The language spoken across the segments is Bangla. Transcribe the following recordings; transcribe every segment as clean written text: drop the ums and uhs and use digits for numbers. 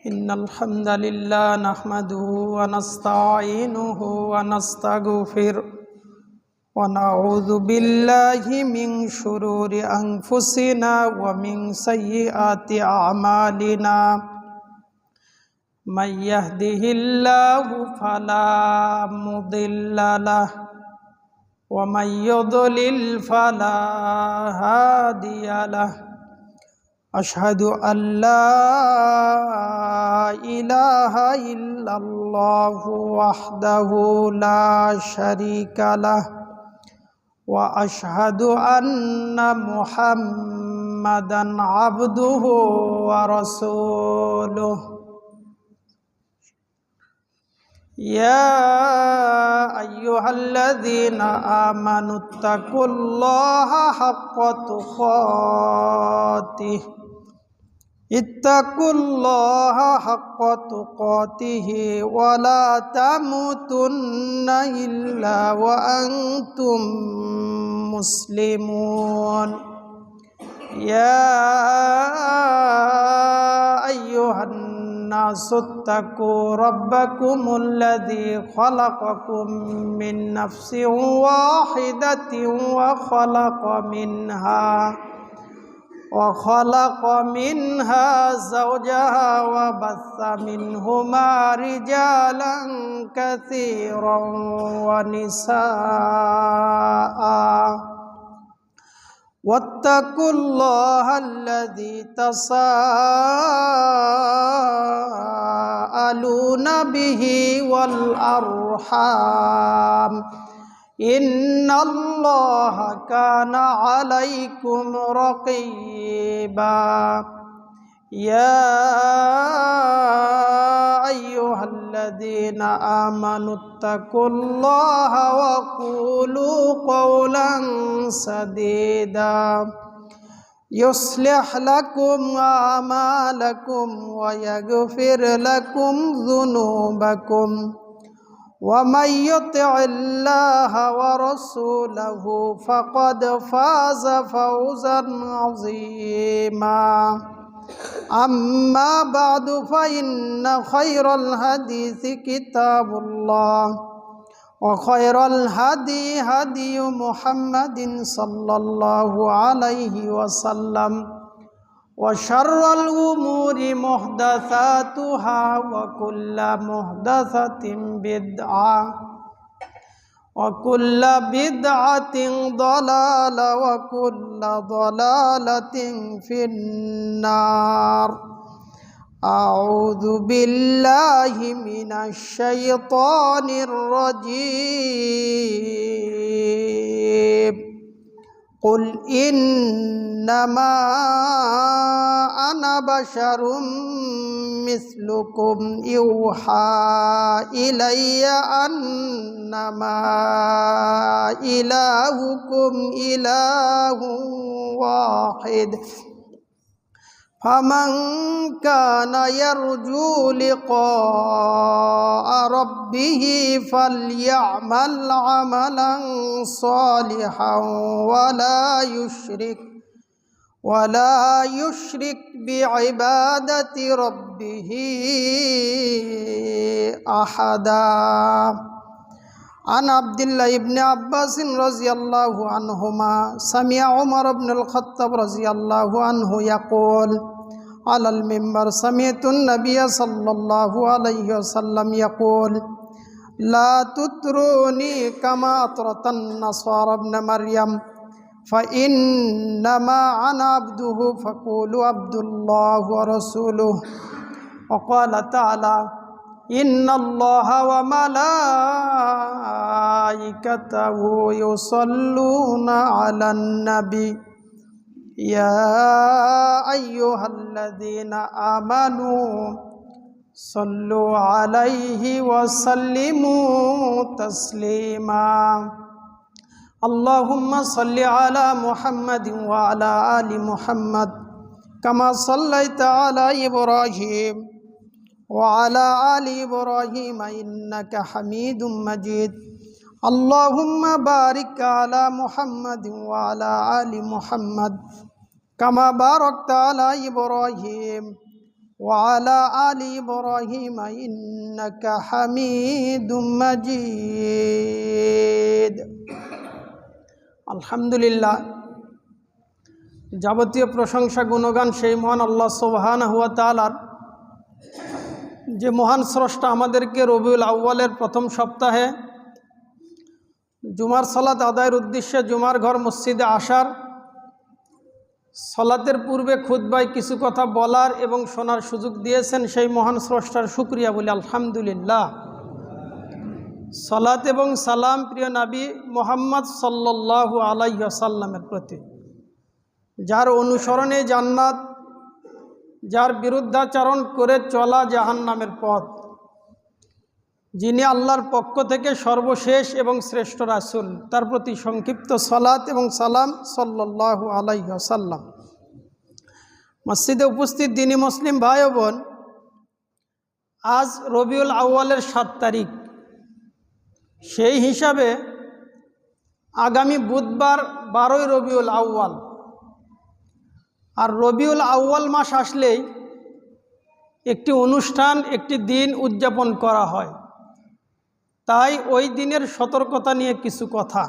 إن الحمد لله نحمده ونستعينه ونستغفره ونعوذ بالله من شرور أنفسنا ومن سيئات أعمالنا من يهده الله فلا مضل له ومن يضلل فلا هادي له أشهد أن لا إله إلا الله وحده لا شريك له وأشهد أن محمدا عبده ورسوله يا أيها الذين آمنوا اتقوا الله حق تقاته اتقوا الله حق تقاته ولا تموتن إلا وأنتم مسلمون يا أيها الناس اتقوا ربكم الذي خلقكم من نفس واحدة وخلق منها زوجها وبث منهما رجالا كثيرا ونساء واتقوا الله الذي تساءلون به والأرحام إن الله كان عليكم رقيبا يا أيها الذين آمنوا اتقوا الله وقولوا قولا سديدا يصلح لكم أعمالكم ويغفر لكم ذنوبكم ومن يطع الله ورسوله فقد فاز فوزا عظيما أما بعد فإن خير الحديث كتاب الله وخير الهدي هدي محمد صلى الله عليه وسلم وشر الأمور محدثاتها وكل محدثة بدعة وكل بدعة ضلالة وكل ضلالة في النار أعوذ بالله من الشيطان الرجيم قل إنما أنا بشر مثلكم يوحى إلي أنما إلهكم إله واحد فمن كان يرجو لقاء ربه فليعمل عملا صالحا ولا يشرك بعبادة ربه أحدا عن عبد الله بن عباس رضي الله عنهما سمع عمر بن الخطاب رضي الله عنه يقول على المنبر سمعت النبي صلى الله عليه وسلم يقول لا تطروني كما أطرت النصارى ابن مريم فإنما أنا عبده فقولوا عبد الله ورسوله وقال تعالى إن الله وملائكته يصلون على النبي يا أيها الذين آمنوا صلوا عليه وسلموا تسليما اللهم صل على محمد وعلى آل محمد كما صليت على إبراهيم وعلى آل إبراهيم إنك حميد مجيد اللهم بارك على محمد وعلى آل محمد كما باركت على إبراهيم وعلى آل إبراهيم إنك حميد مجيد আলহামদুলিল্লাহ যাবতীয় প্রশংসা গুণগান সেই মহান আল্লাহ সুবহানাহু ওয়া তাআলার, যে মহান স্রষ্টা আমাদেরকে রবিউল আউয়ালের প্রথম সপ্তাহে জুমার সালাত আদায়ের উদ্দেশ্যে জুমার ঘর মসজিদে আসার, সালাতের পূর্বে খুতবায় কিছু কথা বলার এবং শোনার সুযোগ দিয়েছেন। সেই মহান স্রষ্টার শুকরিয়া বলি আলহামদুলিল্লাহ। সালাত এবং সালাম প্রিয় নবী মুহাম্মদ সাল্লাল্লাহু আলাইহি ওয়াসাল্লামের প্রতি, যার অনুসরণে জান্নাত, যার বিরুদ্ধাচরণ করে চলা জাহান্নামের পথ, যিনি আল্লাহর পক্ষ থেকে সর্বশেষ এবং শ্রেষ্ঠ রাসূল, তার প্রতি সংক্ষিপ্ত সালাত এবং সালাম সাল্লাল্লাহু আলাইহি ওয়াসাল্লাম। মসজিদে উপস্থিত দ্বীনি মুসলিম ভাই ও বোন, আজ রবিউল আউয়ালের 7 তারিখ। সেই হিসাবে আগামী বুধবার 12ই রবিউল আউয়াল, আর রবিউল আউয়াল মাস আসলেই একটি অনুষ্ঠান, একটি দিন উদযাপন করা হয়। তাই ওই দিনের সতর্কতা নিয়ে কিছু কথা,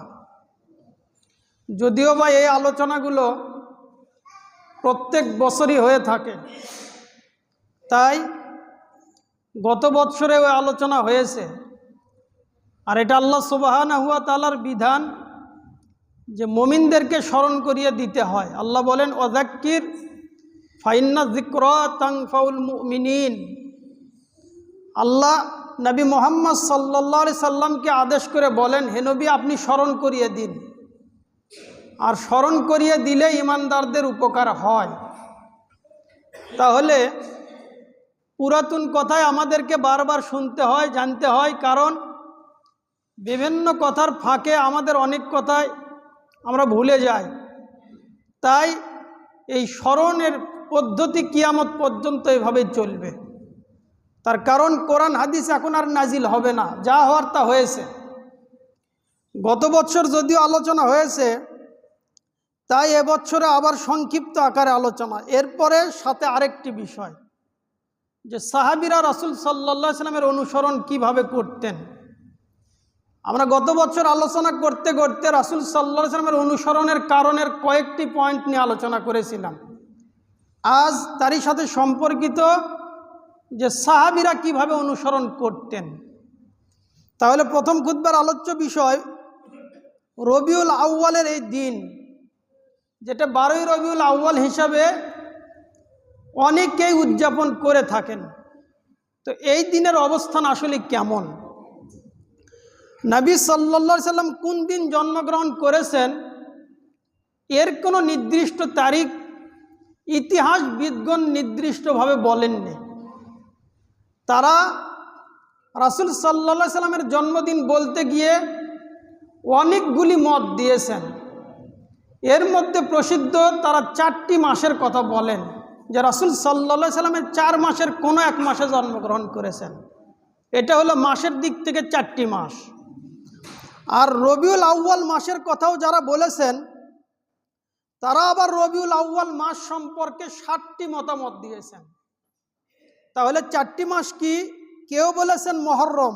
যদিও বা এই আলোচনাগুলো প্রত্যেক বছরই হয়ে থাকে, তাই গত বছরে ওই আলোচনা হয়েছে। আর এটা আল্লাহ সুবহানাহু ওয়া তাআলার বিধান যে মুমিনদেরকে স্মরণ করিয়ে দিতে হয়। আল্লাহ বলেন, ওয়াযাক্কির ফাইন্না যিকরা তানফাউল মুমিনিন। আল্লাহ নবী মুহাম্মদ সাল্লাল্লাহু আলাইহি সাল্লামকে আদেশ করে বলেন, হে নবী, আপনি স্মরণ করিয়ে দিন। আর স্মরণ করিয়ে দিলে ইমানদারদের উপকার হয়। তাহলে পুরাতন কথায় আমাদেরকে বারবার শুনতে হয়, জানতে হয়, কারণ বিভিন্ন কথার ফাঁকে আমাদের অনেক কথাই আমরা ভুলে যাই। তাই এই স্মরণের পদ্ধতি কিয়ামত পর্যন্ত এভাবেই চলবে। তার কারণ কোরআন হাদিস এখন আর নাজিল হবে না, যা হওয়ার তা হয়েছে। গত বছর যদিও আলোচনা হয়েছে, তাই এবছরে আবার সংক্ষিপ্ত আকারে আলোচনা। এরপরে সাথে আরেকটি বিষয়, যে সাহাবীরা রাসূল সাল্লাল্লাহু আলাইহি সাল্লামের অনুসরণ কিভাবে করতেন। আমরা গত বছর আলোচনা করতে করতে রাসূল সাল্লাল্লাহু আলাইহি সাল্লামের অনুসরণের কারণের কয়েকটি পয়েন্ট নিয়ে আলোচনা করেছিলাম। আজ তারই সাথে সম্পর্কিত যে সাহাবীরা কিভাবে অনুসরণ করতেন। তাহলে প্রথম খুতবার আলোচ্য বিষয় রবিউল আউয়ালের এই দিন, যেটা 12ই রবিউল আউয়াল হিসাবে অনেকেই উদযাপন করে থাকেন। তো এই দিনের অবস্থান আসলে কেমন? নবী সাল্লাল্লাহু আলাইহি সাল্লাম কোন দিন জন্মগ্রহণ করেছেন এর কোনো নির্দিষ্ট তারিখ ইতিহাসবিদগণ নির্দিষ্টভাবে বলেননি। তারা রাসূল সাল্লাল্লাহু আলাইহি সাল্লামের জন্মদিন বলতে গিয়ে অনেকগুলি মত দিয়েছেন। এর মধ্যে প্রসিদ্ধ তারা 4টি মাসের কথা বলেন, যে রাসূল সাল্লাল্লাহু আলাইহি সাল্লামের 4 মাসের কোনো এক মাসে জন্মগ্রহণ করেছেন। এটা হলো মাসের দিক থেকে 4টি মাস। আর রবিউল আউয়াল মাসের কথাও যারা বলেছেন, তারা আবার রবিউল আউয়াল মাস সম্পর্কে 7টি মতামত দিয়েছেন। তাহলে 4টি মাস কি? কেউ বলেছেন মুহররম,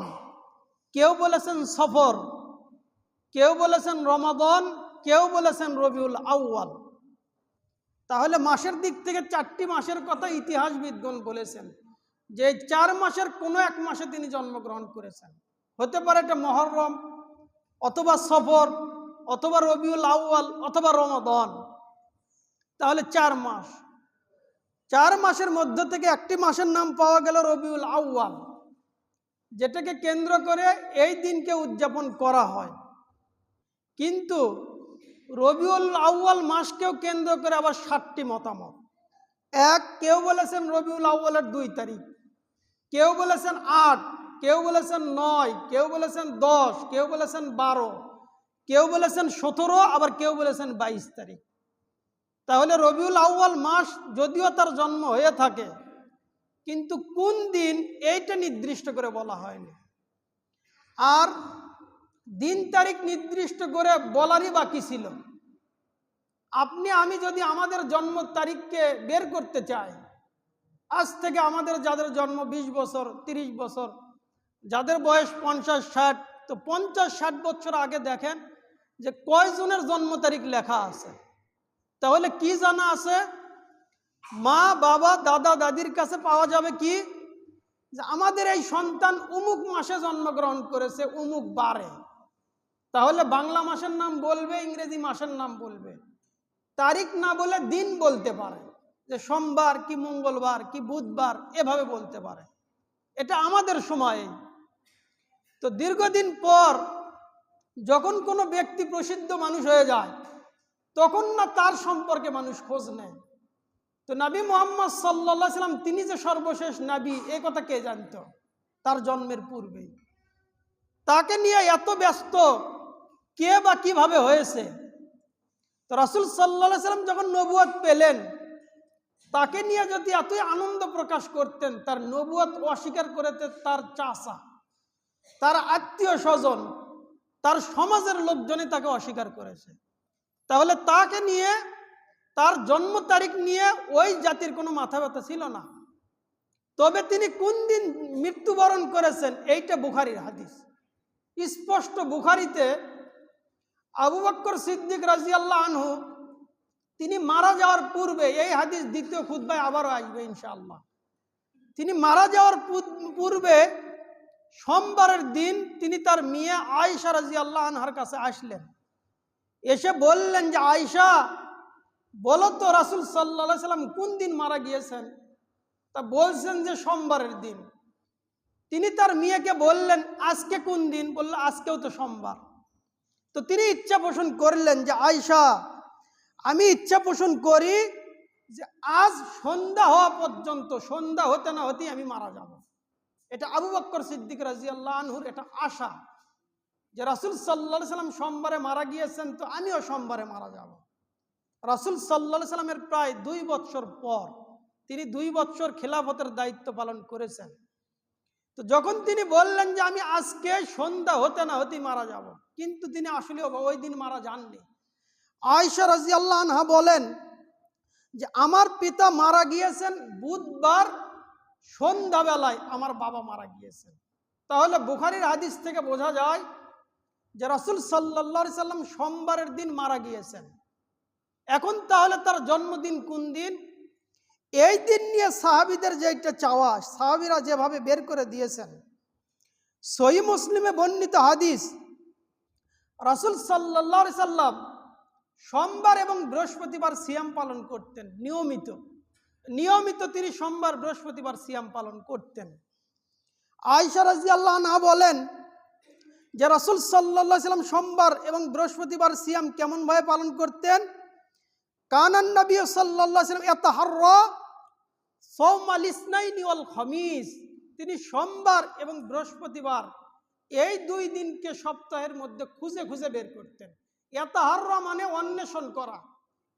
কেউ বলেছেন সফর, কেউ বলেছেন রমাদান, কেউ বলেছেন রবিউল আউয়াল। তাহলে মাসের দিক থেকে 4টি মাসের কথা ইতিহাসবিদগণ বলেছেন, যে 4 মাসের কোনো এক মাসে তিনি জন্মগ্রহণ করেছেন। হতে পারে এটা মুহররম, অথবা সফর, অথবা রবিউল আউয়াল, অথবা রমাদান। তাহলে 4 মাস। 4 মাসের মধ্য থেকে একটি মাসের নাম পাওয়া গেল রবিউল আউয়াল, যেটাকে কেন্দ্র করে এই দিনকে উদযাপন করা হয়। কিন্তু রবিউল আউয়াল মাসকেও কেন্দ্র করে আবার 7টি মতামত। কেউ বলেছেন রবিউল আউয়ালের 2 তারিখ, কেউ বলেছেন 8, কেউ বলেছেন 9, কেউ বলেছেন 10, কেউ বলেছেন 12, কেউ বলেছেন 17, আবার কেউ বলেছেন 22 তারিখ। তাহলে রবিউল আউয়াল মাস যদিও তার জন্ম হয়ে থাকে, কিন্তু কোন দিন এইটা নির্দিষ্ট করে বলা হয়নি। আর দিন তারিখ নির্দিষ্ট করে বলারই বাকি ছিল। আপনি আমি যদি আমাদের জন্ম তারিখকে বের করতে চাই, আজ থেকে আমাদের যাদের জন্ম 20 বছর 30 বছর, যাদের বয়স 50-60, তো 50-60 বছর আগে দেখেন যে কয়জনের জন্ম তারিখ লেখা আছে। তাহলে কি জানা আছে? মা বাবা দাদা দাদির কাছে পাওয়া যাবে কি, যে আমাদের এই সন্তান অমুক মাসে জন্মগ্রহণ করেছে, অমুক বারে। তাহলে বাংলা মাসের নাম বলবে, ইংরেজি মাসের নাম বলবে, তারিখ না বলে দিন বলতে পারে, যে সোমবার কি মঙ্গলবার কি বুধবার, এভাবে বলতে পারে। এটা আমাদের সময়ে। তো দীর্ঘদিন পর যখন কোনো ব্যক্তি প্রসিদ্ধ মানুষ হয়ে যায়, তখন না তার সম্পর্কে মানুষ খোঁজ নেয়। তো নবী মুহাম্মদ সাল্লাল্লাহু আলাইহি সাল্লাম তিনি যে সর্বশেষ নবী, এই কথা কে জানতো? তার জন্মের পূর্বেই। তাকে নিয়ে এত ব্যস্ত কে বা কিভাবে হয়েছে। তো রাসূল সাল্লাল্লাহু আলাইহি সাল্লাম যখন নবুয়ত পেলেন, তাকে নিয়ে যদি এতই আনন্দ প্রকাশ করতেন, তার নবুয়ত অস্বীকার করতে তার চাচা, তার আত্মীয় স্বজন, তার সমাজের লোকজনই তাকে অস্বীকার করেছে, তাহলে তাকে নিয়ে, তার জন্ম তারিখ নিয়ে ওই জাতির কোনো মাথা ব্যথা ছিল না। তবে তিনি কোন দিন মৃত্যুবরণ করেছেন, এইটা বুখারীর হাদিস। স্পষ্ট বুখারীতে আবু বকর সিদ্দিক রাদিয়াল্লাহু আনহু তিনি মারা যাওয়ার পূর্বে, এই হাদিস দ্বিতীয় খুতবায় আবারও আসবে ইনশাআল্লাহ, তিনি মারা যাওয়ার পূর্বে সোমবারের দিন তিনি তার মেয়ে আয়েশা রাদিয়াল্লাহু আনহার কাছে আসলেন। এসে বললেন যে, আয়েশা বলো তো রাসূল সাল্লাল্লাহু আলাইহি সাল্লাম কোন দিন মারা গিয়েছেন? তা বলছেন যে সোমবারের দিন। তিনি তার মেয়েকে বললেন, আজকে কোন দিন? বলল, আজকেও তো সোমবার। তো তিনি ইচ্ছা পোষণ করলেন যে, আয়েশা আমি ইচ্ছা পোষণ করি যে আজ সন্ধ্যা হওয়া পর্যন্ত, সন্ধ্যা হতে না হতেই আমি মারা যাব। এটা আবু বকর সিদ্দিক রাদিয়াল্লাহু আনহুর এটা আশা, যে রাসূল সাল্লাল্লাহু আলাইহি সাল্লাম সোমবারে মারা গিয়েছেন, তো আমিও সোমবারে মারা যাব। রাসূল সাল্লাল্লাহু আলাইহি সাল্লামের প্রায় 2 বছর পর তিনি 2 বছর খেলাফতের দায়িত্ব পালন করেছেন। তো যখন তিনি বললেন যে আমি আজকে সন্ধ্যা হতে না হতেই মারা যাব, কিন্তু তিনি আসলে ওই দিন মারা যাননি। আয়েশা রাদিয়াল্লাহু আনহা বলেন যে আমার পিতা মারা গিয়েছেন বুধবার সন্ধ্যাবেলায়, আমার বাবা মারা গিয়েছেন। তাহলে বুখারীর হাদিস থেকে বোঝা যায় যে রাসূল সাল্লাল্লাহু আলাইহি সাল্লাম সোমবারের দিন মারা গিয়েছেন। এখন তাহলে তার জন্মদিন কোন দিন? এই দিন নিয়ে সাহাবীদের যে একটা চাওয়া, সাহাবীরা যেভাবে বের করে দিয়েছেন। সহিহ মুসলিমে বর্ণিত হাদিস, রাসূল সাল্লাল্লাহু আলাইহি সাল্লাম সোমবার এবং বৃহস্পতিবার সিয়াম পালন করতেন নিয়মিত তিনি সোমবার বৃহস্পতিবার সিয়াম পালন করতেন। আয়েশা রাদিয়াল্লাহু আনহা বলেন যে রাসূল সাল্লাল্লাহু আলাইহি সাল্লাম সোমবার এবং বৃহস্পতিবার সিয়াম কেমন ভাবে পালন করতেন? কানান নবী সাল্লাল্লাহু আলাইহি সাল্লাম ইয়াতাহাররা সাওমাল ইসনাইনি ওয়াল খামিস, তিনি সোমবার এবং বৃহস্পতিবার এই 2 দিনকে সপ্তাহের মধ্যে খুঁজে খুঁজে বের করতেন। ইয়াতাহাররা মানে অন্বেষণ করা,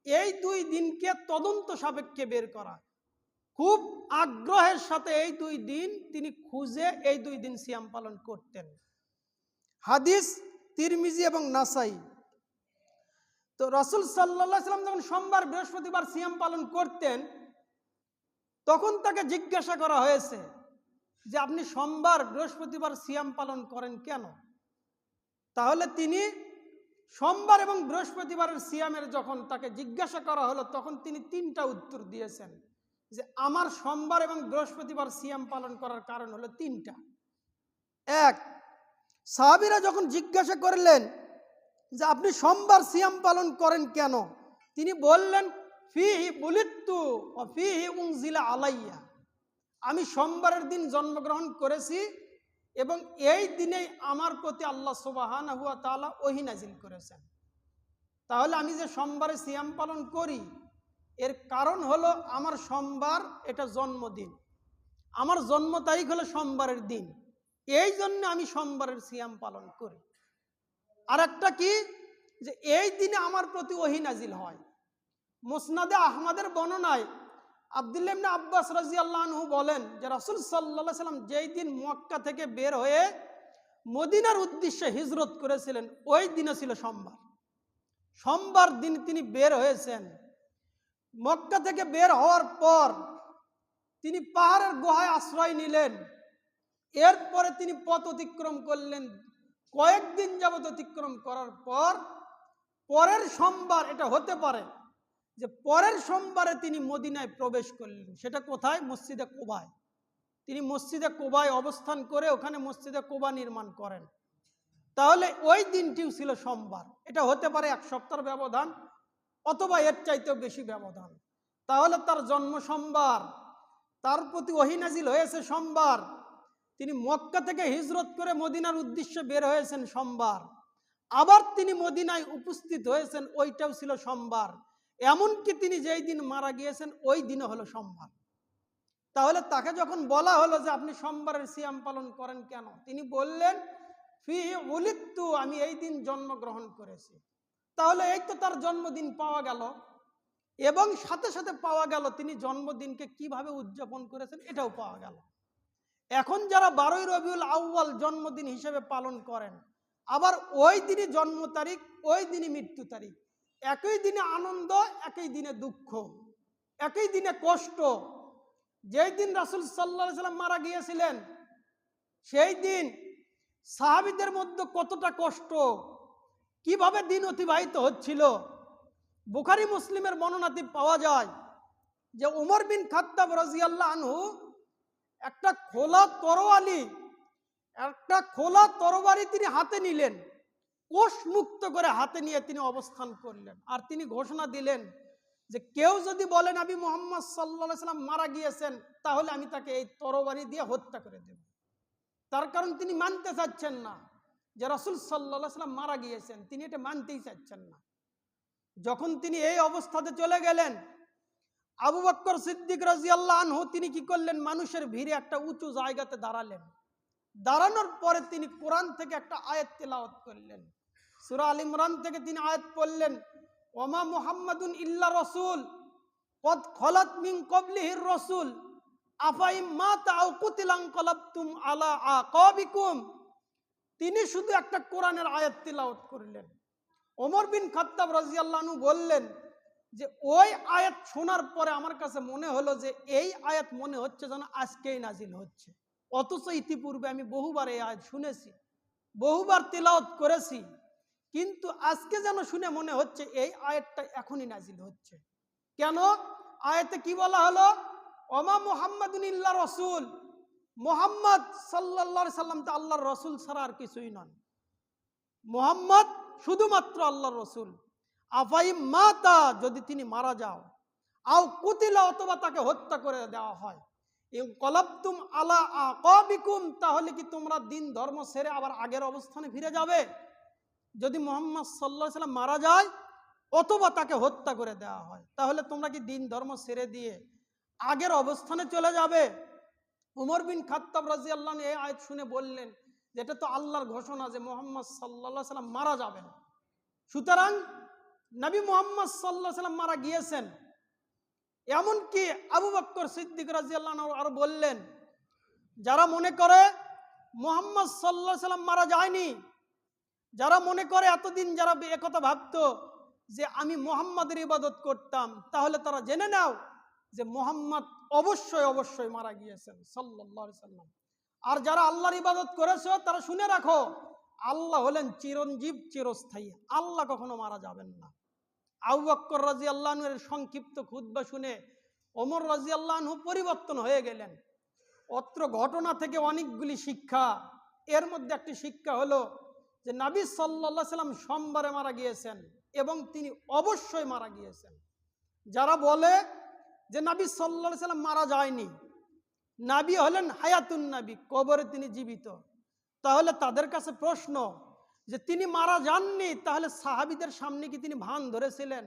এই 2 দিনকে তদন্ত সাপেক্ষে বের করা, খুব আগ্রহের সাথে এই 2 দিন তিনি খুঁজে এই 2 দিন সিয়াম পালন করতেন। হাদিস তিরমিজি এবং নাসাই। তো রাসূল সাল্লাল্লাহু আলাইহি সাল্লাম যখন সোমবার বৃহস্পতিবার সিয়াম পালন করতেন, তখন তাকে জিজ্ঞাসা করা হয়েছে যে আপনি সোমবার বৃহস্পতিবার সিয়াম পালন করেন কেন? তাহলে তিনি সোমবার এবং বৃহস্পতিবারের সিয়ামের যখন তাকে জিজ্ঞাসা করা হলো, তখন তিনি 3টা উত্তর দিয়েছেন যে আমার সোমবার এবং বৃহস্পতিবার সিয়াম পালন করার কারণ হলো 3টা। 1, সাহাবীরা যখন জিজ্ঞাসা করলেন যে আপনি সোমবার সিয়াম পালন করেন কেন, তিনি বললেন ফিহি বুলিত্তু ওয়া ফিহি উনজিলা আলাইয়া, আমি সোমবারের দিন জন্মগ্রহণ করেছি এবং এই দিনেই আমার প্রতি আল্লাহ সুবহানাহু ওয়া তাআলা ওহী নাজিল করেছেন। তাহলে আমি যে সোমবারে সিয়াম পালন করি, এর কারণ হলো আমার সোমবার এটা জন্মদিন, আমার জন্ম তারিখ হলো সোমবারের দিন, এই জন্য আমি সোমবারের সিয়াম পালন করি। আর একটা কি, যে এই দিনে আমার প্রতি ওহী নাজিল হয়। মুসনাদে আহমদের বর্ণনায় আব্দুল্লাহ ইবনে আব্বাস রাদিয়াল্লাহু আনহু বলেন যে রাসূল সাল্লাল্লাহু আলাইহি সাল্লাম যেই দিন মক্কা থেকে বের হয়ে মদিনার উদ্দেশ্যে হিজরত করেছিলেন, ওই দিনে ছিল সোমবার দিন তিনি বের হয়েছেন। মক্কা থেকে বের হওয়ার পর তিনি পাহাড়ের গুহায় আশ্রয় নিলেন। এরপরে তিনি পথ অতিক্রম করলেন। কয়েকদিন যাবত অতিক্রম করার পর পরের সোমবার, এটা হতে পারে যে পরের সোমবারে তিনি মদিনায় প্রবেশ করলেন। সেটা কোথায়? মসজিদে কুবায়। তিনি মসজিদে কুবায় অবস্থান করে ওখানে মসজিদে কুবা নির্মাণ করেন। তাহলে ওই দিনটিও ছিল সোমবার। এটা হতে পারে এক সপ্তাহের ব্যবধান অথবা এর চাইতেও বেশি ব্যবধান। তাহলে তার জন্ম সোমবার, তার প্রতি ওহী নাজিল হয়েছে সোমবার, তিনি মক্কা থেকে হিজরত করে মদিনার উদ্দেশ্যে বের হয়েছেন সোমবার, আবার তিনি মদিনায় উপস্থিত হয়েছেন ওইটাও ছিল সোমবার, এমনকি তিনি যেই দিন মারা গিয়েছেন ওই দিনও হলো সোমবার। তাহলে তাকে যখন বলা হলো যে আপনি সোমবারের সিয়াম পালন করেন কেন, তিনি বললেন ফিহি উলিদতু, আমি এই দিন জন্মগ্রহণ করেছি। তাহলে এই তো তার জন্মদিন পাওয়া গেল, এবং সাথে সাথে পাওয়া গেল তিনি জন্মদিনকে কিভাবে উদযাপন করেছেন এটাও পাওয়া গেল। এখন যারা 12ই রবিউল আউয়াল জন্মদিন হিসেবে পালন করেন, আবার ওই দিনই জন্ম তারিখ, ওই দিনই মৃত্যু তারিখ, একই দিনে আনন্দ, একই দিনে দুঃখ, একই দিনে কষ্ট। যেই দিন রাসূল সাল্লাল্লাহু আলাইহি সাল্লাম মারা গিয়েছিলেন সেই দিন সাহাবীদের মধ্যে কতটা কষ্ট, কিভাবে দিন অতিবাহিত হচ্ছিল। বুখারী মুসলিমের বর্ণনাতে পাওয়া যায় যে উমর বিন খাত্তাব রাদিয়াল্লাহু আনহু একটা খোলা তরবারি তিনি হাতে নিলেন, কোষ মুক্ত করে হাতে নিয়ে তিনি অবস্থান করলেন। আর তিনি ঘোষণা দিলেন যে কেউ যদি বলে নবী মুহাম্মদ সাল্লাল্লাহু আলাইহি সাল্লাম মারা গিয়েছেন, তাহলে আমি তাকে এই তরবারি দিয়ে হত্যা করে দেব। তার কারণ তিনি মানতে চাচ্ছেন না যে রাসূল সাল্লাল্লাহু আলাইহি সাল্লাম মারা গিয়েছেন, তিনি এটা মানতেই চাচ্ছেন না। যখন তিনি এই অবস্থাতে চলে গেলেন, আবু বকর সিদ্দিক রাদিয়াল্লাহু আনহু তিনি কি করলেন? মানুষের ভিড়ে একটা উঁচু জায়গাতে দাঁড়ালেন। দাঁড়ানোর পরে তিনি কোরআন থেকে একটা আয়াত তেলাওয়াত করলেন। সূরা আল ইমরান থেকে তিনি আয়াত পড়লেন, ওমা মুহাম্মাদুন ইল্লা রাসূল কদ খলাত মিন ক্বাবলিহির রাসূল আফাইম মাতা আও কুতিলান কলাবতুম আলা আকাবিকুম। তিনি শুধু একটা কোরআনের আয়াত তেলাওয়াত করলেন। ওমর বিন খাত্তাব রাদিয়াল্লাহু আনহু বললেন যে ওই আয়াত শোনার পরে আমার কাছে মনে হলো যে এই আয়াত মনে হচ্ছে যেন আজকেই নাজিল হচ্ছে, অথচ ইতিপূর্বে আমি বহুবার এই আয়াত শুনেছি, বহুবার তিলাওয়াত করেছি, কিন্তু আজকে যেন শুনে মনে হচ্ছে এই আয়াতটা এখনই নাজিল হচ্ছে। কেন? আয়াতে কি বলা হলো? ওমা মুহাম্মাদুন ইল্লা রাসূল, মুহাম্মদ সাল্লাল্লাহু আলাইহি সাল্লাম তো আল্লাহর রাসূল ছাড়া আর কিছুই নন। মুহাম্মদ শুধুমাত্র আল্লাহর রাসূল। আফাইম মাতা, যদি তিনি মারা যাও, আও কুতিলা, অথবা তাকে হত্যা করে দেওয়া হয়, ইনকালাবতুম আলা আকাবিকুম, তাহলে কি তোমরা দিন ধর্ম ছেড়ে আবার আগের অবস্থানে ফিরে যাবে? যদি মুহাম্মদ সাল্লাল্লাহু আলাইহি সাল্লাম মারা যায় অথবা তাকে হত্যা করে দেওয়া হয়, তাহলে তোমরা কি দিন ধর্ম ছেড়ে দিয়ে আগের অবস্থানে চলে যাবে? উমর বিন খাত্তাব রাদিয়াল্লাহু আনহু এই আয়াত শুনে বললেন যে এটা তো আল্লাহর ঘোষণা যে মুহাম্মদ সাল্লাল্লাহু আলাইহি সাল্লাম মারা যাবেন, সুতরাং নবী মুহাম্মদ সাল্লাল্লাহু আলাইহি সাল্লাম মারা গিয়েছেন। এমনকি আবু বকর সিদ্দিক রাদিয়াল্লাহু আনহু আর বললেন, যারা মনে করে মুহাম্মদ সাল্লাল্লাহু আলাইহি সাল্লাম মারা যায়নি, যারা মনে করে এতদিন যারা একথা ভাবতো যে আমি মুহাম্মাদের ইবাদত করতাম, তাহলে তারা জেনে নাও যে মুহাম্মদ অবশ্যই অবশ্যই মারা গিয়েছেন সাল্লাল্লাহু আলাইহি সাল্লাম। আর যারা আল্লাহর ইবাদত করেছো তারা শুনে রাখো, আল্লাহ হলেন চিরঞ্জীব, চিরস্থায়ী, আল্লাহ কখনো মারা যাবেন না। আবু বকর রাদিয়াল্লাহু আনহু এর সংক্ষিপ্ত খুতবা শুনে ওমর রাদিয়াল্লাহু আনহু পরিবর্তন হয়ে গেলেন। অত্র ঘটনা থেকে অনেকগুলি শিক্ষা, এর মধ্যে একটি শিক্ষা হলো যে নবী সাল্লাল্লাহু আলাইহি সাল্লাম সোমবারে মারা গিয়েছেন এবং তিনি অবশ্যই মারা গিয়েছেন। যারা বলে যে নবী সাল্লাল্লাহু আলাইহি সাল্লাম মারা যায়নি, নবী হলেন হায়াতুন নবী, কবরে তিনি জীবিত, তাহলে তাদের কাছে প্রশ্ন যে তিনি মারা যাননি, তাহলে সাহাবীদের সামনে কি তিনি ভান ধরেছিলেন?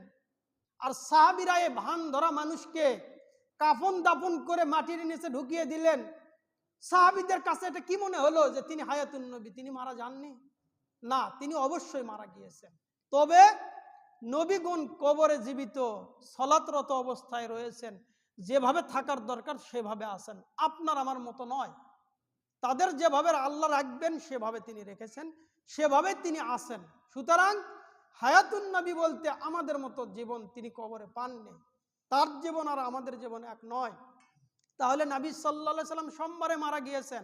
আর সাহাবীরা এই ভান ধরা মানুষকে কাফন দাফন করে মাটির নিচে ঢুকিয়ে দিলেন। সাহাবীদের কাছে এটা কি মনে হলো যে তিনি হায়াতুন নবী, তিনি মারা যাননি? না, তিনি অবশ্যই মারা গিয়েছেন। তবে নবীগণ কবরে জীবিত, সালাতরত অবস্থায় রয়েছেন, যেভাবে থাকার দরকার সেভাবে আছেন, আপনার আমার মতো নয়। তাদের যেভাবে আল্লাহ রাখবেন সেভাবে তিনি রেখেছেন, সেভাবে তিনি আছেন। সুতরাং হায়াতুন নবী বলতে আমাদের মতো জীবন তিনি কবরে পাননি, তার জীবন আর আমাদের জীবন এক নয়। তাহলে নবী সাল্লাল্লাহু আলাইহি সাল্লাম সোমবারে মারা গিয়েছেন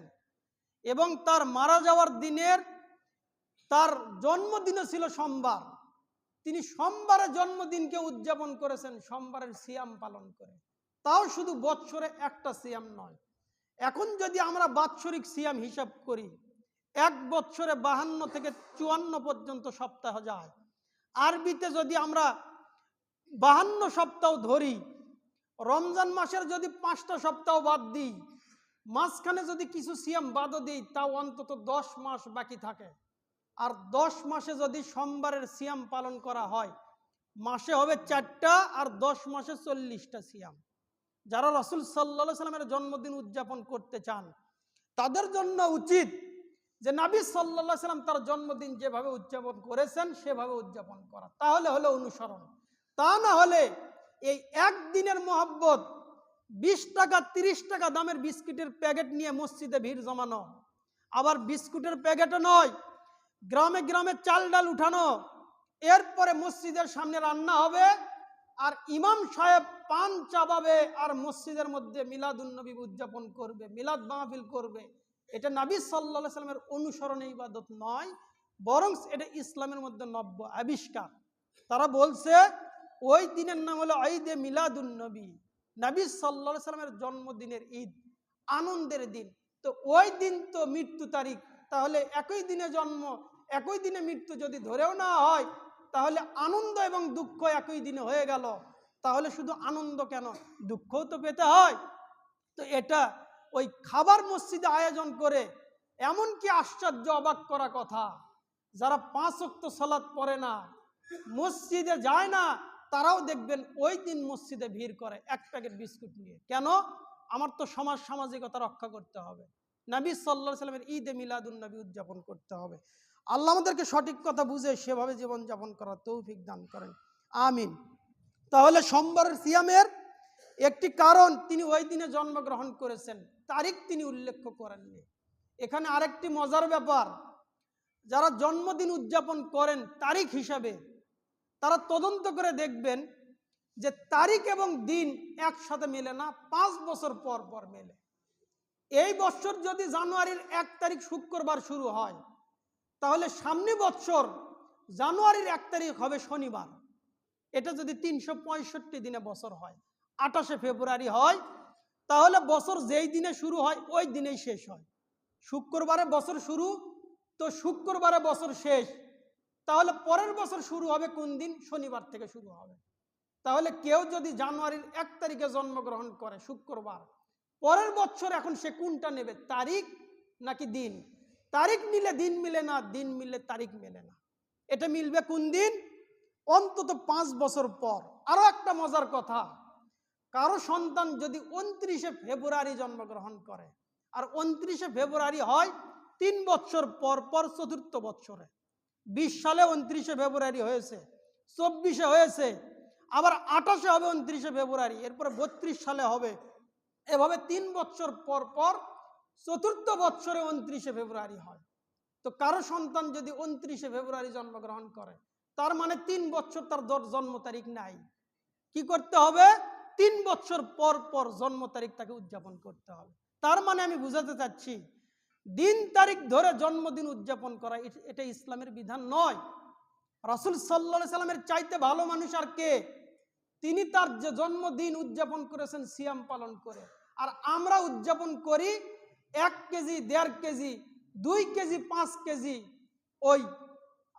এবং তার মারা যাওয়ার দিনের তার জন্মদিনও ছিল সোমবার। তিনি সোমবারে জন্মদিনকে উদযাপন করেছেন সোমবারের সিয়াম পালন করে, তাও শুধু বৎসরে একটা সিয়াম নয়। এখন যদি আমরা বাৎসরিক সিয়াম হিসাব করি, এক বৎসরে 52 থেকে 54 পর্যন্ত সপ্তাহ যায়। আরবিতে যদি আমরা 52 সপ্তাহ ধরি, রমজান মাসের যদি 5টা সপ্তাহ বাদ দিই, মাঝখানে যদি কিছু সিয়াম বাদও দিই, তাও অন্তত 10 মাস বাকি থাকে। আর 10 মাসে যদি সোমবারের সিয়াম পালন করা হয়, মাসে হবে 4টা, আর 10 মাসে 40টা সিয়াম। যারা রাসূল সাল্লাল্লাহু আলাইহি সাল্লামের জন্মদিন উদযাপন করতে চান, তাদের জন্য উচিত যে নবী সাল্লাল্লাহু আলাইহি সাল্লাম তার জন্মদিন যেভাবে উদযাপন করেছেন সেভাবে উদযাপন করা, তাহলে হলো অনুসরণ। তা না হলে এই একদিনের মহব্বত 20 টাকা 30 টাকা দামের বিস্কুটের প্যাকেট নিয়ে মসজিদে ভিড় জমানো, আবার বিস্কুটের প্যাকেটও নয়, গ্রামে গ্রামে চাল ডাল উঠানো, এরপরে মসজিদের সামনে রান্না হবে আর ইমাম সাহেব পান চাবাবে আর মসজিদের মধ্যে মিলাদুন্নবী উদযাপন করবে, মিলাদ মাহফিল করবে। এটা নবী সাল্লাল্লাহু আলাইহি সাল্লামের অনুসরণে ইবাদত নয়, বরং এটা ইসলামের মধ্যে নব্য আবিষ্কার। তারা বলছে ওই দিনের নাম হলো ঈদে মিলাদুন্নবী, নবী সাল্লাল্লাহু আলাইহি সাল্লামের জন্মদিনের ঈদ, আনন্দের দিন। তো ওই দিন তো মৃত্যু তারিখ, তাহলে একই দিনে জন্ম একই দিনে মৃত্যু যদি ধরেও না হয়, তাহলে আনন্দ এবং দুঃখ একই দিনে হয়ে গেল। তাহলে শুধু আনন্দ কেন, দুঃখও তো পেতে হয়। তো এটা ওই খাবার মসজিদে আয়োজন করে, এমনকি আশ্চর্য অবাক করা কথা, যারা 5 ওয়াক্ত সালাত পড়ে না, মসজিদে যায় না, তারাও দেখবেন ওই দিন মসজিদে ভিড় করে এক প্যাকেট বিস্কুট নিয়ে। কেন? আমার তো সমাজ সামাজিকতা রক্ষা করতে হবে, নবী সাল্লাল্লাহু আলাইহি সাল্লামের ঈদে মিলাদুন্নবী উদযাপন করতে হবে। আল্লাহ আমাদেরকে সঠিক কথা বুঝে সেভাবে জীবনযাপন করার তৌফিক দান করেন, আমিন। তাহলে সোমবারের সিয়ামের একটি কারণ, তিনি ওই দিনে জন্মগ্রহণ করেছেন, তারিখ তিনি উল্লেখ করেননি। এখানে আরেকটি মজার ব্যাপার, যারা জন্মদিন উদযাপন করেন তারিখ হিসাবে, তারা তদন্ত করে দেখবেন যে তারিখ এবং দিন একসাথে মেলে না, 5 বছর পর পর মেলে। এই বছর যদি জানুয়ারির 1 তারিখ শুক্রবার শুরু হয়, তাহলে সামনে বছর জানুয়ারির 1 তারিখ হবে শনিবার। এটা যদি 365 দিনে বছর হয়, 28শে ফেব্রুয়ারি হয়, তাহলে বছর যেই দিনে শুরু হয় ওই দিনেই শেষ হয়। শুক্রবারে বছর শুরু, তো শুক্রবারে বছর শেষ, তাহলে পরের বছর শুরু হবে কোন দিন? শনিবার থেকে শুরু হবে। তাহলে কেউ যদি জানুয়ারির 1 তারিখে জন্মগ্রহণ করে শুক্রবার, পরের বছর এখন সে কোনটা নেবে, তারিখ নাকি দিন? তারিখ নিলে দিন মিলে না, দিন মিললে তারিখ মেলে না। এটা মিলবে কোন দিন? অন্তত 5 বছর পর। আরো একটা মজার কথা, কারো সন্তান যদি 29শে ফেব্রুয়ারি জন্মগ্রহণ করে, আর 29শে ফেব্রুয়ারি হয় 3 বছর পর পর, চতুর্থ বছরে। 20 সালে 29শে ফেব্রুয়ারি হয়েছে, 24-এ হয়েছে, আবার 28-এ হবে 29শে ফেব্রুয়ারি, এরপরে 32 সালে হবে। এভাবে 3 বছর পর পর চতুর্থ বছরে 29শে ফেব্রুয়ারি হয়। তো কারো সন্তান যদি 29শে ফেব্রুয়ারি জন্মগ্রহণ করে, তার মানে 3 বছর তার জন্ম তারিখ নাই। কি করতে হবে? 3 বছর পর পর জন্ম তারিখ তাকে উদযাপন করতে হবে। তার মানে আমি বুঝাতে চাচ্ছি, দিন তারিখ ধরে জন্মদিন উদযাপন করা এটা ইসলামের বিধান নয়। রাসূল সাল্লাল্লাহু আলাইহি সাল্লামের চাইতে ভালো মানুষ আর কে? তিনি তার যে জন্মদিন উদযাপন করেছেন সিয়াম পালন করে, আর আমরা উদযাপন করি 1 কেজি, 1.5 কেজি, 2 কেজি, 5 কেজি। ওই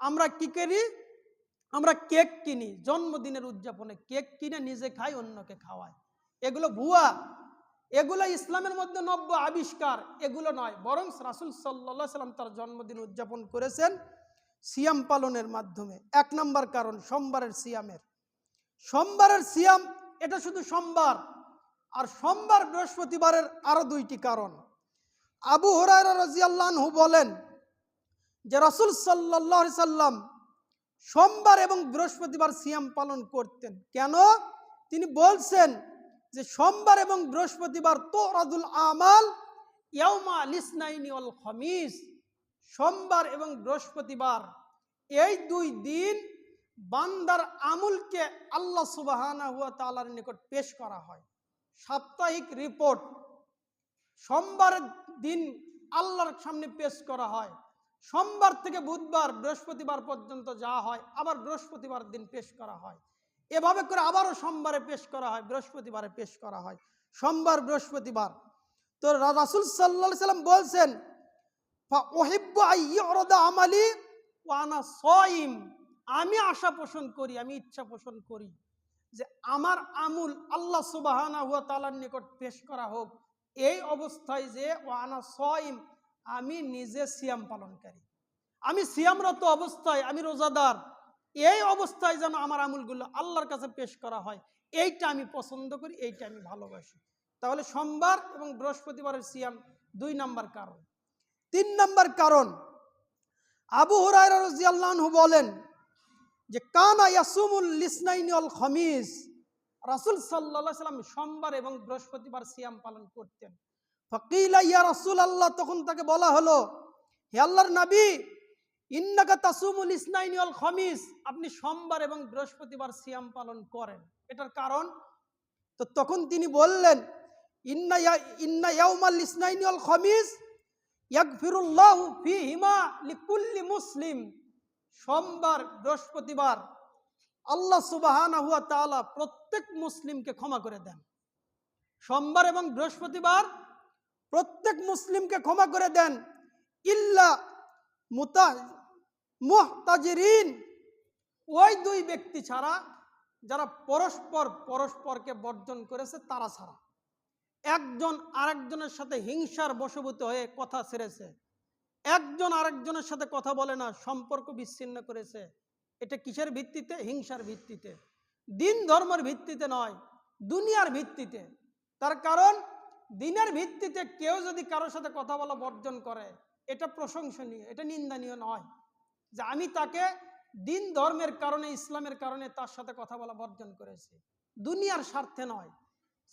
আমরা কি করি? আমরা কেক কিনি, জন্মদিনের উদযাপনে কেক কিনে নিজে খাই, অন্যকে খাওয়াই। এগুলো ভুয়া, এগুলো ইসলামের মধ্যে নব্য আবিষ্কার, এগুলো নয়। বরং রাসূল সাল্লাল্লাহু আলাইহি সাল্লাম তার জন্মদিন উদযাপন করেছেন সিয়াম পালনের মাধ্যমে। 1 নম্বর কারণ সোমবারের সিয়ামের। সোমবারের সিয়াম এটা শুধু সোমবার, আর সোমবার বৃহস্পতিবারের আরো 2টি কারণ। আবু হুরায়রা রাদিয়াল্লাহু আনহু বলেন যে রাসূল সাল্লাল্লাহু আলাইহি সাল্লাম সোমবার এবং বৃহস্পতিবার সিয়াম পালন করতেন। কেন? তিনি বলছেন যে সোমবার এবং বৃহস্পতিবার তুরাদুল আমাল ইয়াউমা লিসনাইনি ওয়াল খামিস, সোমবার এবং বৃহস্পতিবার এই 2 দিন বান্দার আমলকে আল্লাহ সুবহানাহু ওয়া তাআলার নিকট পেশ করা হয়। সাপ্তাহিক রিপোর্ট সোমবারের দিন আল্লাহর সামনে পেশ করা হয়। সোমবার থেকে বুধবার বৃহস্পতিবার পর্যন্ত যাওয়া হয়, আবার বৃহস্পতিবার দিন পেশ করা হয়। এভাবে করে আবারও সোমবারে পেশ করা হয়, বৃহস্পতিবারে পেশ করা হয়, সোমবার বৃহস্পতিবার। তো রাসূল সাল্লাল্লাহু আলাইহি সাল্লাম বলছেন, ফাউহিব্বু আইয়ুরদা আমালি ওয়া আনা সাইম, আমি আশা পোষণ করি, আমি ইচ্ছা পোষণ করি যে আমার আমল আল্লাহ সুবহানাহু ওয়া তাআলার নিকট পেশ করা হোক এই অবস্থায় যে ওয়া আনা সাইম, আমি নিজে সিয়াম পালনকারী, আমি সিয়ামরত অবস্থায়, আমি রোজাদার, এই অবস্থায় যেন আমার আমলগুলো আল্লাহর কাছে পেশ করা হয়, এইটা আমি পছন্দ করি, এইটা আমি ভালোবাসি। তাহলে সোমবার এবং বৃহস্পতিবারের সিয়াম 2 নাম্বার কারণ। 3 নাম্বার কারণ, আবু হুরায়রা রাদিয়াল্লাহু আনহু বলেন যে কানা ইয়াসুমুল লিসনাইনি ওয়াল খামিস, রাসূল সাল্লাল্লাহু আলাইহি সাল্লাম সোমবার এবং বৃহস্পতিবার সিয়াম পালন করতেন। ফাকিলা ইয়া রাসূলুল্লাহ, তখন তাকে বলা হলো, হে আল্লাহর নবী, ইন্নাকা তাসুমুল ইসনাইনি ওয়াল খামিস, আপনি সোমবার এবং বৃহস্পতিবার সিয়াম পালন করেন, এটার কারণ? তো তখন তিনি বললেন, ইন্না ইয়াউমাল ইসনাইনি ওয়াল খামিস ইয়াগফিরুল্লাহু ফীহিমা লিকুল্লি মুসলিম, সোমবার বৃহস্পতিবার আল্লাহ সুবহানাহু ওয়া তাআলা প্রত্যেক মুসলিমকে ক্ষমা করে দেন। সোমবার এবং বৃহস্পতিবার প্রত্যেক মুসলিমকে ক্ষমা করে দেন, ইল্লা মুহতাজিরিন, ওই 2 ব্যক্তি ছাড়া যারা পরস্পরকে বর্জন করেছে তারা ছাড়া। একজন আরেকজনের সাথে হিংসার বশবর্তী হয়ে কথা ছেড়েছে, একজন আরেকজনের সাথে কথা বলে না, সম্পর্ক বিচ্ছিন্ন করেছে, এটা কিসের ভিত্তিতে? হিংসার ভিত্তিতে, দিন ধর্মের ভিত্তিতে নয়, দুনিয়ার ভিত্তিতে। তার কারণ দিনের ভিত্তিতে কেউ যদি কারোর সাথে কথা বলা বর্জন করে, এটা প্রশংসনীয়, এটা নিন্দনীয় নয়। যে আমি তাকে দিন ধর্মের কারণে, ইসলামের কারণে তার সাথে কথা বলা বর্জন করেছি, দুনিয়ার স্বার্থে নয়।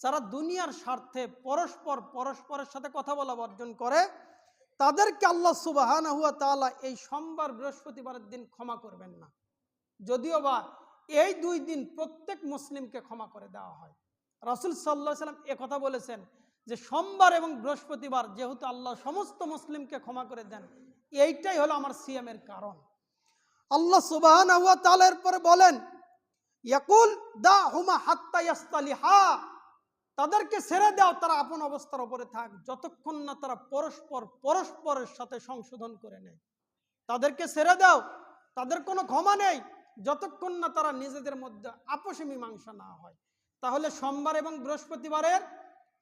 যারা দুনিয়ার স্বার্থে পরস্পরের সাথে কথা বলা বর্জন করে, তাদেরকে আল্লাহ সুবহানাহু ওয়া তাআলা এই সোমবার বৃহস্পতিবারের দিন ক্ষমা করবেন না, যদিও বা এই 2 দিন প্রত্যেক মুসলিমকে ক্ষমা করে দেওয়া হয়। রাসূল সাল্লাল্লাহু আলাইহি সাল্লাম একথা বলেছেন যে সোমবার এবং বৃহস্পতিবার যেহেতু আল্লাহ সমস্ত মুসলিমকে ক্ষমা করে দেন, এইটাই হলো আমার সিয়ামের কারণ। আল্লাহ সুবহানাহু ওয়া তাআলা এরপরে বলেন, ইয়াকুল দাহুমা হাত্তা ইয়াস্তালিহা, তাদেরকে ছেড়ে দাও, তারা আপন অবস্থার উপরে থাক, যতক্ষণ না তারা পরস্পরের সাথে সংশোধন করে নেয়। তাদেরকে ছেড়ে দাও, তাদের কোনো ক্ষমা নেই, যতক্ষণ না তারা নিজেদের মধ্যে আপোষে মীমাংসা না হয়। তাহলে সোমবার এবং বৃহস্পতিবারের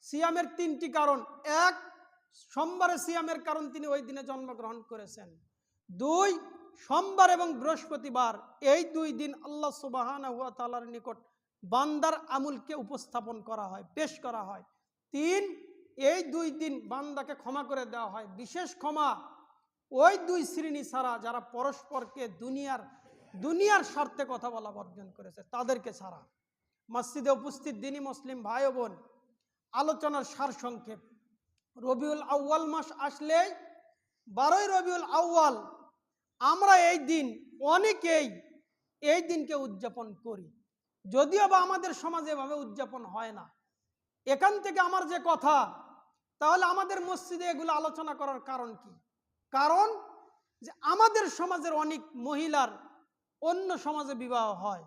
সিয়ামের 3টি কারণ। 1, সোমবারের সিয়ামের কারণ তিনি ওই দিনে জন্মগ্রহণ করেছেন। 2, সোমবার এবং বৃহস্পতিবার এই 2 দিন আল্লাহ সুবহানাহু ওয়া তাআলার নিকট বান্দার আমলকে উপস্থাপন করা হয়, পেশ করা হয়। 3, এই 2 দিন বান্দাকে ক্ষমা করে দেওয়া হয়। বিশেষ ক্ষমা ওই 2 শ্রেণী ছাড়া যারা পরস্পরকে দুনিয়ার স্বার্থে কথা বলা বর্জন করেছে, তাদেরকে ছাড়া। মসজিদে উপস্থিত দিনী মুসলিম ভাই ও বোন, আলোচনার সারসংক্ষেপ, রবিউল আউয়াল মাস আসলেই 12ই রবিউল আউয়াল আমরা এই দিন অনেকেই এই দিনকে উদযাপন করি, যদিও বা আমাদের সমাজে এভাবে উদযাপন হয় না। এখান থেকে আমার যে কথা, তাহলে আমাদের মসজিদে এগুলো আলোচনা করার কারণ কি? কারণ যে আমাদের সমাজের অনেক মহিলার অন্য সমাজে বিবাহ হয়,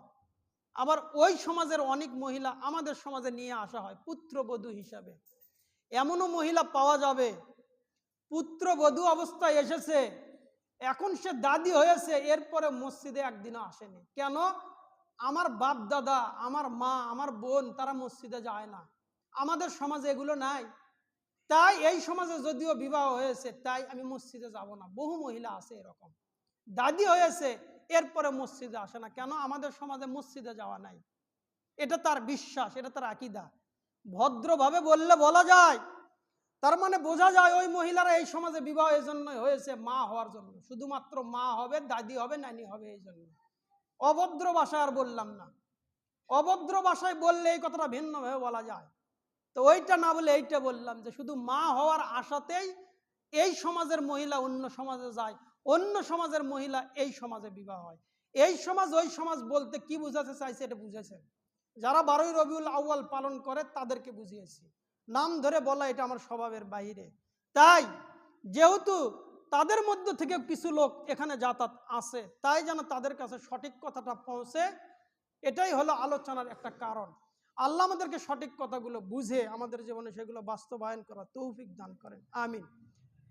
আবার ওই সমাজের অনেক মহিলা আমাদের সমাজে নিয়ে আসা হয় পুত্রবধূ হিসাবে। এমনও মহিলা পাওয়া যাবে পুত্রবধূ অবস্থায় এসেছে, এখন সে দাদি হয়েছে, এরপরে মসজিদে একদিনও আসেনি। কেন? আমার বাপ দাদা, আমার মা, আমার বোন তারা মসজিদে যায় না, আমাদের সমাজে এগুলো নাই, তাই এই সমাজে যদিও বিবাহ হয়েছে তাই আমি মসজিদে যাব না। বহু মহিলা আছে এরকম, দাদি হয়েছে এরপরে মসজিদে আসে না। কেন? আমাদের সমাজে মসজিদে যাওয়া নাই, এটা তার বিশ্বাস, এটা তার আকীদা। ভদ্রভাবে বললে বলা যায়, তার মানে বোঝা যায় ওই মহিলারা এই সমাজে বিবাহ এই জন্যই হয়েছে, মা হওয়ার জন্য, শুধুমাত্র মা হবে, দাদি হবে, নানি হবে, এই জন্য। অভদ্র ভাষায় আর বললাম না, অভদ্র ভাষায় বললে এই কথাটা ভিন্নভাবে বলা যায়, তো ওইটা না বলে এইটা বললাম যে শুধু মা হওয়ার আশাতেই এই সমাজের মহিলা অন্য সমাজে যায়, অন্য সমাজের মহিলা এই সমাজে বিবাহ হয়। এই সমাজ ওই সমাজ বলতে কি বুঝাতে চাইছে এটা বুঝেছেন, যারা 12ই রবিউল আউয়াল পালন করে তাদেরকে বুঝিয়েছি। নাম ধরে বলা এটা আমার স্বভাবের বাইরে। তাই যেহেতু তাদের মধ্য থেকে কিছু লোক এখানে যাতায়াত আছে, তাই যেন তাদের কাছে সঠিক কথাটা পৌঁছে, এটাই হলো আলোচনার একটা কারণ। আল্লাহ আমাদেরকে সঠিক কথাগুলো বুঝে আমাদের জীবনে সেগুলো বাস্তবায়ন করার তৌফিক দান করেন, আমিন।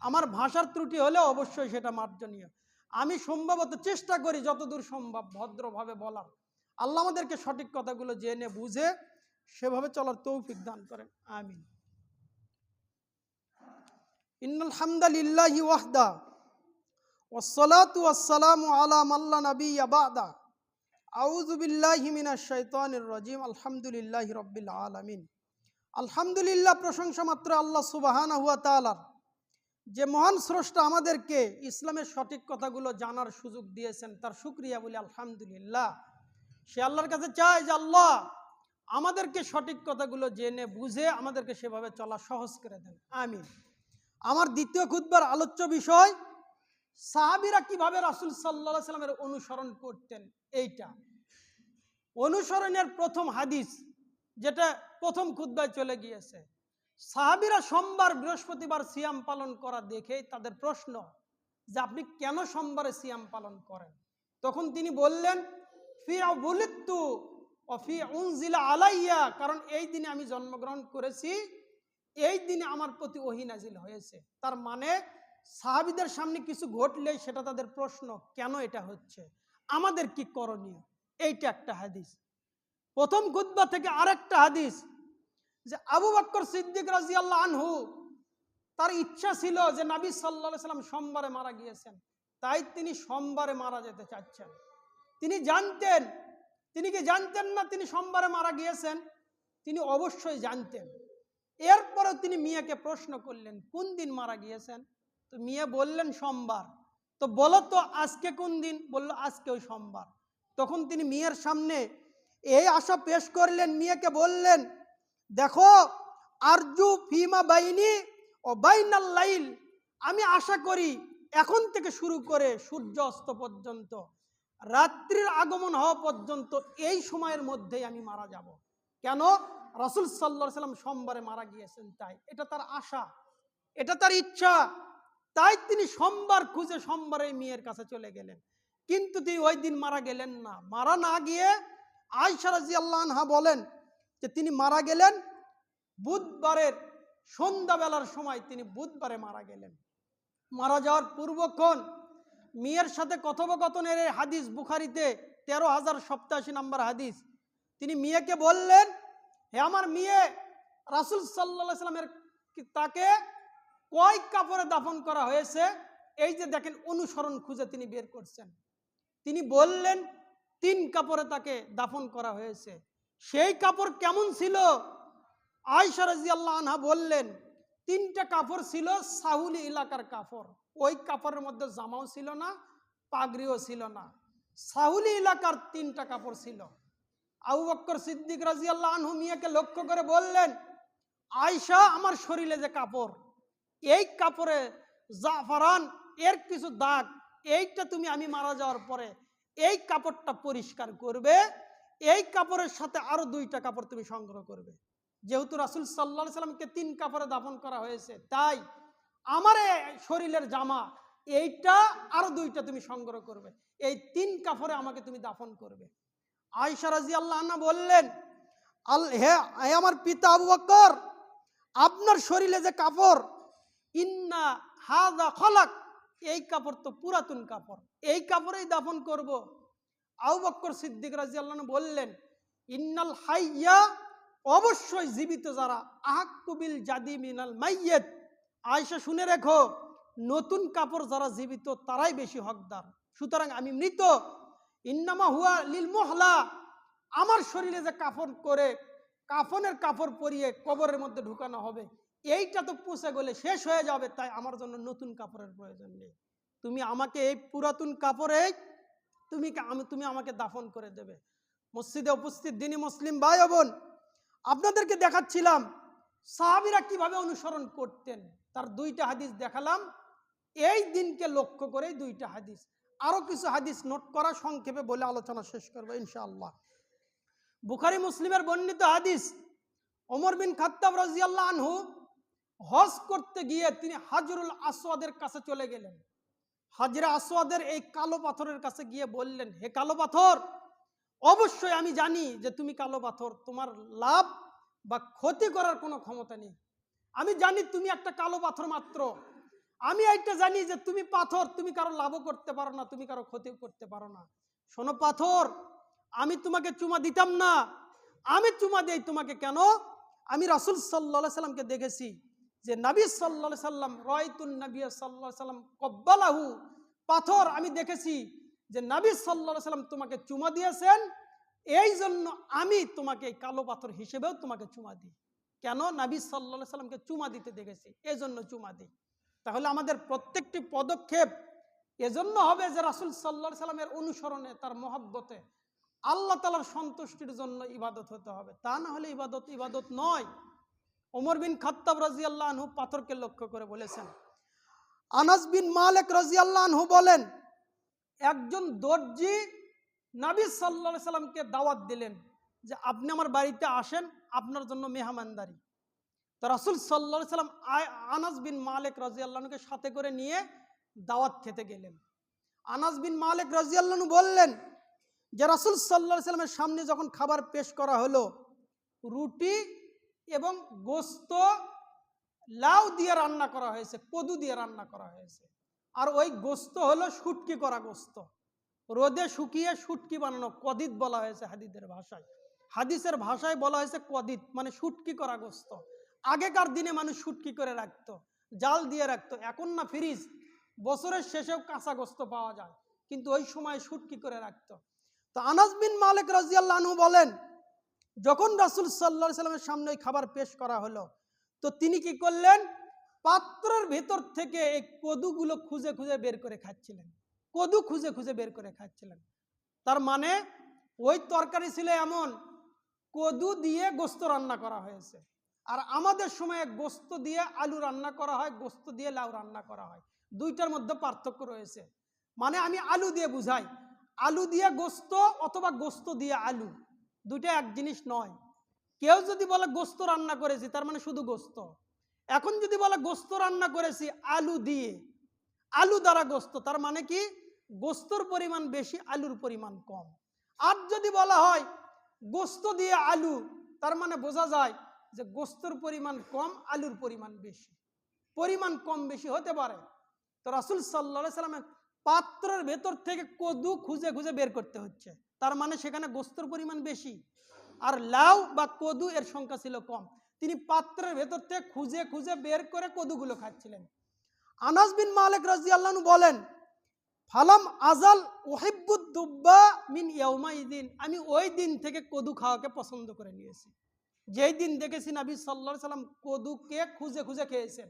আমার ভাষার ত্রুটি হলে অবশ্যই সেটা মার্জনীয়। আমি সম্ভবত চেষ্টা করি যতদূর সম্ভব ভদ্রভাবে বলার। আল্লাহ আমাদেরকে সঠিক কথাগুলো জেনে বুঝে সেভাবে চলার তৌফিক দান করেন, আমিন। ইন্নাল হামদালিল্লাহি ওয়াহদা ওয়াসসালাতু ওয়াসসালামু আলা মাল্লা নাবিয়্যা বা'দা আউযু বিল্লাহি মিনাশ শাইতানির রাজিম আলহামদুলিল্লাহি রাব্বিল আলামিন। আলহামদুলিল্লাহ, প্রশংসা মাত্র আল্লাহ সুবহানাহু ওয়া তাআলার, যে মহান স্রষ্টা আমাদেরকে ইসলামের সঠিক কথাগুলো জানার সুযোগ দিয়েছেন, তার শুকরিয়া বলি আলহামদুলিল্লাহ। সে আল্লাহর কাছে চাই যে আল্লাহ আমাদেরকে সঠিক কথাগুলো জেনে বুঝে আমাদেরকে সেভাবে চলা সহজ করে দেন, আমিন। আমার দ্বিতীয় খুতবার আলোচ্য বিষয় সাহাবীরা কিভাবে রাসূল সাল্লাল্লাহু আলাইহি সাল্লামের অনুসরণ করতেন। এইটা অনুসরণের প্রথম হাদিস, যেটা প্রথম খুতবায় চলে গিয়েছে। সাহাবীরা সোমবার বৃহস্পতিবার সিয়াম পালন করা দেখে তাদের প্রশ্ন যে আপনি কেন সোমবারে সিয়াম পালন করেন? তখন তিনি বললেন, ফি বুলিতু ওয়া ফি উনজিলা আলাইয়া, কারণ এই দিনে আমি জন্মগ্রহণ করেছি, এই দিনে আমার প্রতি ওহী নাজিল হয়েছে। তার মানে সাহাবীদের সামনে কিছু ঘটলেই সেটা তাদের প্রশ্ন, কেন এটা হচ্ছে, আমাদের কি করণীয়। এইটা একটা হাদিস। প্রথম খুতবা থেকে আরেকটা হাদিস, যে আবু বকর সিদ্দিক রাদিয়াল্লাহু আনহু, তার ইচ্ছা ছিল যে নবী সাল্লাল্লাহু আলাইহি সাল্লাম সোমবারে মারা গিয়েছেন, তাই তিনি সোমবারে মারা যেতে চাচ্ছেন। তিনি জানতেন, তিনি কি জানতেন না তিনি সোমবারে মারা গিয়েছেন? তিনি অবশ্যই জানতেন। এরপরেও তিনি মিয়াকে প্রশ্ন করলেন, কোন দিন মারা গিয়েছেন? তো মিয়া বললেন সোমবার। তো বলো তো আজকে কোন দিন? বলল আজকে ওই সোমবার। তখন তিনি মিয়ার সামনে এই আশা পেশ করলেন, মিয়াকে বললেন, দেখো, আরজু ফিমা বাইনি ও বাইনাল লাইল, আমি আশা করি এখন থেকে শুরু করে সূর্য অস্ত পর্যন্ত, রাত্রির আগমন হওয়া পর্যন্ত, এই সময়ের মধ্যেই আমি মারা যাব। কেন? রাসূল সাল্লাল্লাহু আলাইহি সাল্লাম সোমবারে মারা গিয়েছেন, তাই এটা তার আশা, এটা তার ইচ্ছা। তাই তিনি সোমবার খুঁজে সোমবারে মেয়ের কাছে চলে গেলেন। কিন্তু তিনি ওই দিন মারা গেলেন না। মারা না গিয়ে আয়েশা রাদিয়াল্লাহু আনহা বলেন যে তিনি মারা গেলেন বুধবারের সন্ধ্যাবেলার সময়, তিনি বুধবারে মারা গেলেন। মারা যাওয়ার পূর্বক্ষণ মেয়ের সাথে কথোপকথনের এই হাদিস বুখারীতে ১৩,০৮৭ নম্বর হাদিস। তিনি মেয়েকে বললেন, হে আমার মেয়ে, রাসূল সাল্লাল্লাহু আলাইহি সাল্লামের তাকে কয় কাপড়ে দাফন করা হয়েছে? এই যে দেখেন, অনুসরণ খুঁজে তিনি বের করছেন। তিনি বললেন ৩ কাপড়ে তাকে দাফন করা হয়েছে। সেই কাপড় কেমন ছিল? আয়েশা রাদিয়াল্লাহু আনহা বললেন ৩টা কাপড় ছিল সাহুলি এলাকার কাপড়। ওই কাপড়ের মধ্যে জামাও ছিল না, পাগড়িও ছিল না। সাহুলি এলাকার 3টা কাপড় ছিল। আবু বকর সিদ্দিক রাদিয়াল্লাহু আনহু মিয়াকে লক্ষ্য করে বললেন, আয়েশা, আমার শরীরে যে কাপড়, এই কাপড়ে জাফরান এর কিছু দাগ, এইটা তুমি আমি মারা যাওয়ার পরে এই কাপড়টা পরিষ্কার করবে, এই কাপড়ের সাথে আরো 2টা কাপড় তুমি সংগ্রহ করবে। যেহেতু রাসূল সাল্লাল্লাহু আলাইহি সাল্লামকে 3 কাপড়ে দাফন করা হয়েছে, তাই আমার শরীরের জামা এইটা আরো 2টা তুমি সংগ্রহ করবে, এই 3 কাপড়ে আমাকে তুমি দাফন করবে। আয়েশা রাদিয়াল্লাহু আনহা বললেন, হে আমার পিতা আবু বকর, আপনার শরীরে যে কাপড়, ইন্না হাযা খলাক, এই কাপড় তো পুরাতন কাপড়, এই কাপড়েই দাফন করব। আবু বকর সিদ্দিক রাদিয়াল্লাহু আনহু বললেন, ইন্নাল হাইয়া, অবশ্যই জীবিত যারা, আহাক্কু বিল জাদি মিনাল মাইয়্যিত, আয়েশা শুনে রেখো, নতুন কাপড় যারা জীবিত তারাই বেশি হকদার। সুতরাং আমি মৃত। ইন্নামা হুয়া লিল মুহলা, আমার শরীরে যে কাফন করে, কাফনের কাপড় পরিয়ে কবরের মধ্যে ঢুকানো হবে, এইটা তো পচে গেলে শেষ হয়ে যাবে, তাই আমার জন্য নতুন কাপড়ের প্রয়োজন নেই। তুমি আমাকে এই পুরাতন কাপড়ে তুমি আমাকে দাফন করে দেবে। মসজিদে উপস্থিত দিনী মুসলিম ভাই ও বোন, আপনাদেরকে দেখাচ্ছিলাম সাহাবীরা কিভাবে অনুসরণ করতেন। তার 2টা হাদিস দেখালাম, এই দিনকে লক্ষ্য করে 2টা হাদিস। আরো কিছু হাদিস নোট করা, সংক্ষেপে বলে আলোচনা শেষ করবো ইনশাআল্লাহ। বুখারী মুসলিমের বর্ণিত হাদিস, ওমর বিন খাত্তাব রাদিয়াল্লাহু আনহু হজ করতে গিয়ে তিনি হাজরুল আসওয়াদের কাছে চলে গেলেন। হাজরে আসওয়াদের এই কালো পাথরের কাছে গিয়ে বললেন, হে কালো পাথর, অবশ্যই আমি জানি যে তুমি কালো পাথর, তোমার লাভ বা ক্ষতি করার কোনো ক্ষমতা নেই। আমি জানি তুমি একটা কালো পাথর মাত্র। আমি এইটা জানি যে তুমি পাথর, তুমি কারো লাভও করতে পারো না, তুমি কারো ক্ষতিও করতে পারো না। শোনো পাথর, আমি তোমাকে চুমা দিতাম না। আমি চুমা দেই তোমাকে কেন? আমি রাসূল সাল্লাল্লাহু আলাইহি সাল্লামকে দেখেছি যে নবী সাল্লাল্লাহু আলাইহি সাল্লাম রায়তুন নবী সাল্লাল্লাহু আলাইহি সাল্লাম কব্বালাহু। পাথর, আমি দেখেছি যে নবী সাল্লাল্লাহু আলাইহি সাল্লাম তোমাকে চুমা দিয়েছেন, এই জন্য আমি তোমাকে কালো পাথর হিসেবেও তোমাকে চুমা দিই। কেন? নবী সাল্লাল্লাহু আলাইহি সাল্লামকে চুমা দিতে দেখেছি, এই জন্য চুমা দিই। তাহলে আমাদের প্রত্যেকটি পদক্ষেপ এজন্য হবে যে রাসূল সাল্লাল্লাহু আলাইহি সাল্লামের অনুসরণে, তার মহব্বতে, আল্লাহ তাআলার সন্তুষ্টির জন্য ইবাদত হতে হবে। তা না হলে ইবাদত নয়। ওমর বিন খাত্তাব রাদিয়াল্লাহু আনহু পাথরকে লক্ষ্য করে বলেছেন। আনাস বিন মালিক রাদিয়াল্লাহু আনহু বলেন, একজন দর্জি নবী সাল্লাল্লাহু আলাইহি সাল্লামকে দাওয়াত দিলেন যে আপনি আমার বাড়িতে আসেন, আপনার জন্য মেহমানদারি। তো রাসূল সাল্লাল্লাহু আলাইহি সাল্লাম আনাস বিন মালিক রাদিয়াল্লাহু আনহুকে সাথে করে নিয়ে দাওয়াত খেতে গেলেন। আনাস বিন মালিক রাদিয়াল্লাহু আনহু বললেন যে রাসূল সাল্লাল্লাহু আলাইহি সাল্লামের সামনে যখন খাবার পেশ করা হলো, রুটি এবং গোস্ত লাউ দিয়ে রান্না করা হয়েছে, কদু দিয়ে রান্না করা হয়েছে। আর ওই গোস্ত হলো শুটকি করা গোস্ত, রোদে শুকিয়ে শুটকি বানানো, কদিত বলা হয়েছে হাদিসের ভাষায়। হাদিসের ভাষায় বলা হয়েছে কদিত, মানে শুটকি করা গোস্ত। আগেকার দিনে মানুষ শুটকি করে রাখতো, জাল দিয়ে রাখতো। এখন না ফ্রিজ, বছরের শেষেও কাঁচা গোস্ত পাওয়া যায়, কিন্তু ওই সময় শুটকি করে রাখতো। তো আনাস বিন মালিক রাদিয়াল্লাহু আনহু বলেন, যখন রাসূল সাল্লাল্লাহু আলাইহি সাল্লামের সামনে ওই খাবার পেশ করা হলো, তো তিনি কি করলেন? পাত্রের ভেতর থেকে এই কদুগুলো খুঁজে খুঁজে বের করে খাচ্ছিলেন। কদু খুঁজে খুঁজে বের করে খাচ্ছিলেন। তার মানে ওই তরকারি ছিল এমন, কদু দিয়ে গোস্ত রান্না করা হয়েছে। আর আমাদের সময়ে গোস্ত দিয়ে আলু রান্না করা হয়, গোস্ত দিয়ে লাউ রান্না করা হয়, দুইটার মধ্যে পার্থক্য রয়েছে। মানে আমি আলু দিয়ে বুঝাই, আলু দিয়ে গোস্ত অথবা গোস্ত দিয়ে আলু, দুইটা এক জিনিস নয়। কেউ যদি বলে গোস্ত রান্না করেছি, তার মানে শুধু গোস্ত। এখন যদি বলে গোস্ত রান্না করেছি আলু দিয়ে, আলু দ্বারা গোস্ত, তার মানে কি গোস্তর পরিমাণ বেশি, আলুর পরিমাণ কম। আর যদি বলা হয় গোস্ত দিয়ে আলু, তার মানে বোঝা যায় যে গোস্তর পরিমাণ কম, আলুর পরিমাণ বেশি। পরিমাণ কম বেশি হতে পারে। তো রাসূল সাল্লাল্লাহু আলাইহি সাল্লামের পাত্রের ভেতর থেকে কদু খুঁজে খুঁজে বের করতে হচ্ছে, তার মানে সেখানে গোস্তর পরিমাণ বেশি। আর লাউ বা কদু এর সংখ্যা ছিল কম। তিনি পাত্রের ভেতর থেকে খুঁজে খুঁজে বের করে কদুগুলো খাচ্ছিলেন। আনাস বিন মালিক রাদিয়াল্লাহু আনহু বলেন, ফালাম আজাল উহিব্বুদ দুব্বা মিন ইয়াউমাইদিন, আমি ওই দিন থেকে কদু খাওয়াকে পছন্দ করে নিয়েছি। যেই দিন দেখেছি নবী সাল্লাল্লাহু আলাইহি সাল্লাম কদুকে খুঁজে খুঁজে খেয়েছেন,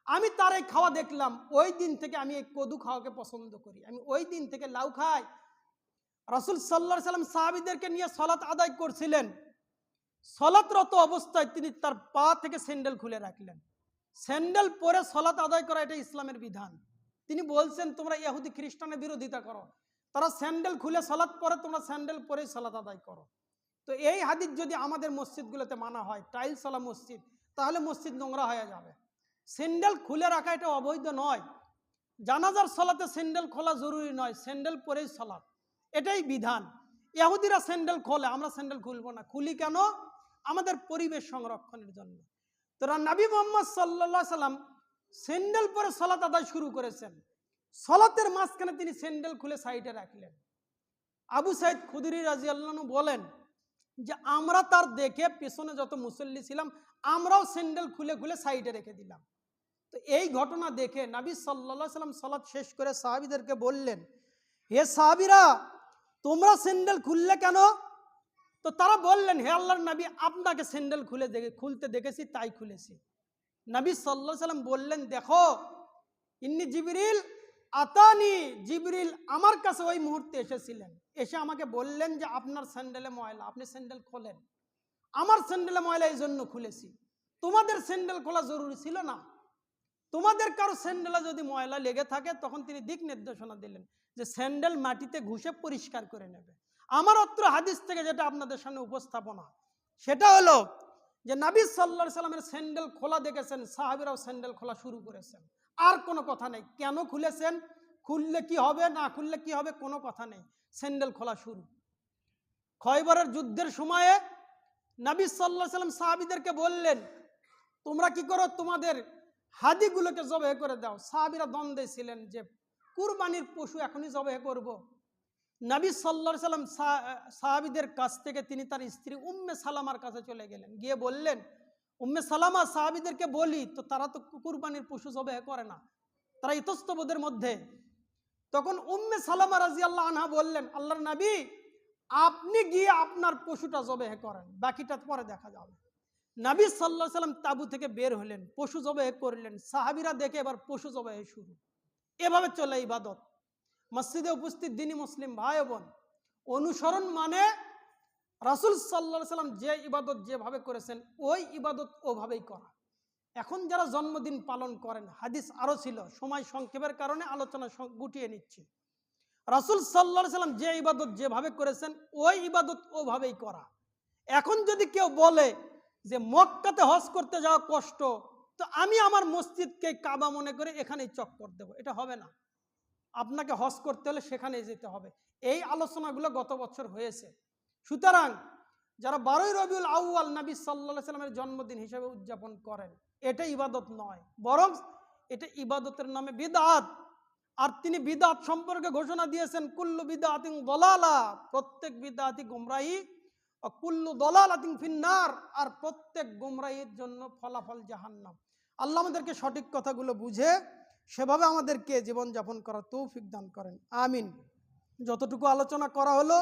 আমি তার এই খাওয়া দেখলাম, ওই দিন থেকে আমি এই কদু খাওয়াকে পছন্দ করি। আমি ওই দিন থেকে লাউ খাই। রাসূল সাল্লাল্লাহু আলাইহি সাল্লাম সাহাবীদেরকে নিয়ে সালাত আদায় করছিলেন। সালাতরত অবস্থায় তিনি তার পা থেকে স্যান্ডেল খুলে রাখলেন। স্যান্ডেল পরে সালাত আদায় করা এটা ইসলামের বিধান। তিনি বলছেন তোমরা ইহুদি খ্রিস্টানের বিরোধিতা করো, তারা স্যান্ডেল খুলে সালাত পরে, তোমরা স্যান্ডেল পরেই সালাত আদায় করো। তো এই হাদিস যদি আমাদের মসজিদগুলোতে মানা হয়, টাইলস ওয়ালা মসজিদ, তাহলে মসজিদ নোংরা হয়ে যাবে। স্যান্ডেল খুলে রাখা এটা অবৈধ নয়। জানাজার সালাতে স্যান্ডেল খোলা জরুরি নয়, স্যান্ডেল পরেই সালাত, এটাই বিধান। ইহুদিরা স্যান্ডেল খোলে, আমরা স্যান্ডেল খুলবো না। খুলি কেন? আমাদের পরিবেশ সংরক্ষণের জন্য। তোরা নবী মুহাম্মদ সাল্লাল্লাহু আলাইহি সাল্লাম স্যান্ডেল পরে সালাত আদায় শুরু করেছেন। সালাতের মাঝখানে তিনি স্যান্ডেল খুলে সাইডে রাখলেন। আবু সাইদ খুদরি রাদিয়াল্লাহু আনহু বলেন যে আমরা তার দেখে পেছনে যত মুসল্লি ছিলাম, আমরাও স্যান্ডেল খুলে খুলে সাইডে রেখে দিলাম। তো এই ঘটনা দেখে নবী সাল্লাল্লাহু আলাইহি সাল্লাম সালাত শেষ করে সাহাবীদেরকে বললেন, হে সাহাবীরা, তোমরা স্যান্ডেল খুললে কেন? তো তারা বললেন, হে আল্লাহর নবী, আপনাকে স্যান্ডেল খুলতে দেখেছি, তাই খুলেছি। নবী সাল্লাল্লাহু আলাইহি সাল্লাম বললেন, দেখো, ইন্নী জিবরিল আতানি, জিবরিল আমার কাছে ওই মুহূর্তে এসেছিলেন, এসে আমাকে বললেন যে আপনার স্যান্ডেলে ময়লা, আপনি স্যান্ডেল খোলেন। আমার স্যান্ডেলে ময়লা এই জন্য খুলেছি। তোমাদের স্যান্ডেল খোলা জরুরি ছিল না। তোমাদের কারো স্যান্ডেলে যদি ময়লা লেগে থাকে, তখন তিনি দিক নির্দেশনা দিলেন যে স্যান্ডেল মাটিতে ঘুষে পরিষ্কার করে নেবে। আমার অত্র হাদিস থেকে যেটা আপনাদের সামনে উপস্থাপনা, সেটা হলো যে নবী সাল্লাল্লাহু আলাইহি সাল্লামের স্যান্ডেল খোলা দেখেছেন, সাহাবীরাও স্যান্ডেল খোলা শুরু করেছেন। আর কোনো কথা নেই, কেন খুলেছেন, খুললে কি হবে, না খুললে কি হবে, কোনো কথা নেই, স্যান্ডেল খোলা শুরু। খয়বরের যুদ্ধের সময়ে নবী সাল্লাল্লাহু আলাইহি সাল্লাম সাহাবীদেরকে বললেন, তোমরা কি করো, তোমাদের হাদিগুলোকে জবাই করে দাও। সাহাবীরা দ্বন্দ্বে ছিলেন যে কুরবানির পশু এখনই জবাই করব। নবী সাল্লাল্লাহু আলাইহি সাল্লাম সাহাবীদের কাছ থেকে তিনি তার স্ত্রী উম্মে সালামার কাছে চলে গেলেন, গিয়ে বললেন, উম্মে সালামা, সাহাবীদেরকে বলি তো তারা তো কুরবানির পশু জবাই করে না, তারা ইতস্তবোধের মধ্যে। তখন উম্মে সালামা রাদিয়াল্লাহু আনহা বললেন, আল্লাহর নবী, আপনি গিয়ে আপনার পশুটা জবাই করেন, বাকিটা পরে দেখা যাবে। নবী সাল্লাল্লাহু আলাইহি সাল্লাম তাবু থেকে বের হলেন, পশু জবাই করলেন। সাহাবীরা দেখে এবার পশু জবাই শুরু। এভাবে চলে ইবাদত। মসজিদে উপস্থিত দিনী মুসলিম ভাই বোন, অনুসরণ মানে রাসূল সাল্লাল্লাহু আলাইহি সাল্লাম যে ইবাদত যেভাবে করেছেন ওই ইবাদত ওভাবেই করা। এখন যারা জন্মদিন পালন করেন, হাদিস আরো ছিল, সময় সংক্ষেপের কারণে আলোচনা গুটিয়ে নিচ্ছি। রাসূল সাল্লাল্লাহু আলাইহি সাল্লাম যে ইবাদত যেভাবে করেছেন ওই ইবাদত ওভাবেই করা। এখন যদি কেউ বলে যে মক্কাতে হজ করতে যাওয়া কষ্ট, তো আমি আমার মসজিদকে কাবা মনে করে এখানেই চক্কর দেব, এটা হবে না। আপনাকে হজ করতে হলে সেখানেই যেতে হবে। এই আলোচনাগুলো গত বছর হয়েছে। সুতরাং যারা 12ই রবিউল আউয়াল নবী সাল্লাল্লাহু আলাইহি সাল্লামের জন্মদিন হিসেবে উদযাপন করেন, এটা ইবাদত নয়, বরং এটা ইবাদতের নামে বিদআত। আর তিনি বিদআত সম্পর্কে ঘোষণা দিয়েছেন, কুল্লু বিদআতিন দালালা, প্রত্যেক বিদআতই গোমরাহি, আর কুল্লু দালালাতিন ফিন্নার, আর প্রত্যেক গোমরাহির জন্য ফলাফল জাহান্নাম। আল্লাহ আমাদেরকে সঠিক কথাগুলো বুঝে সেভাবে আমাদেরকে জীবনযাপন করার তৌফিক দান করেন, আমিন। যতটুকু আলোচনা করা হলো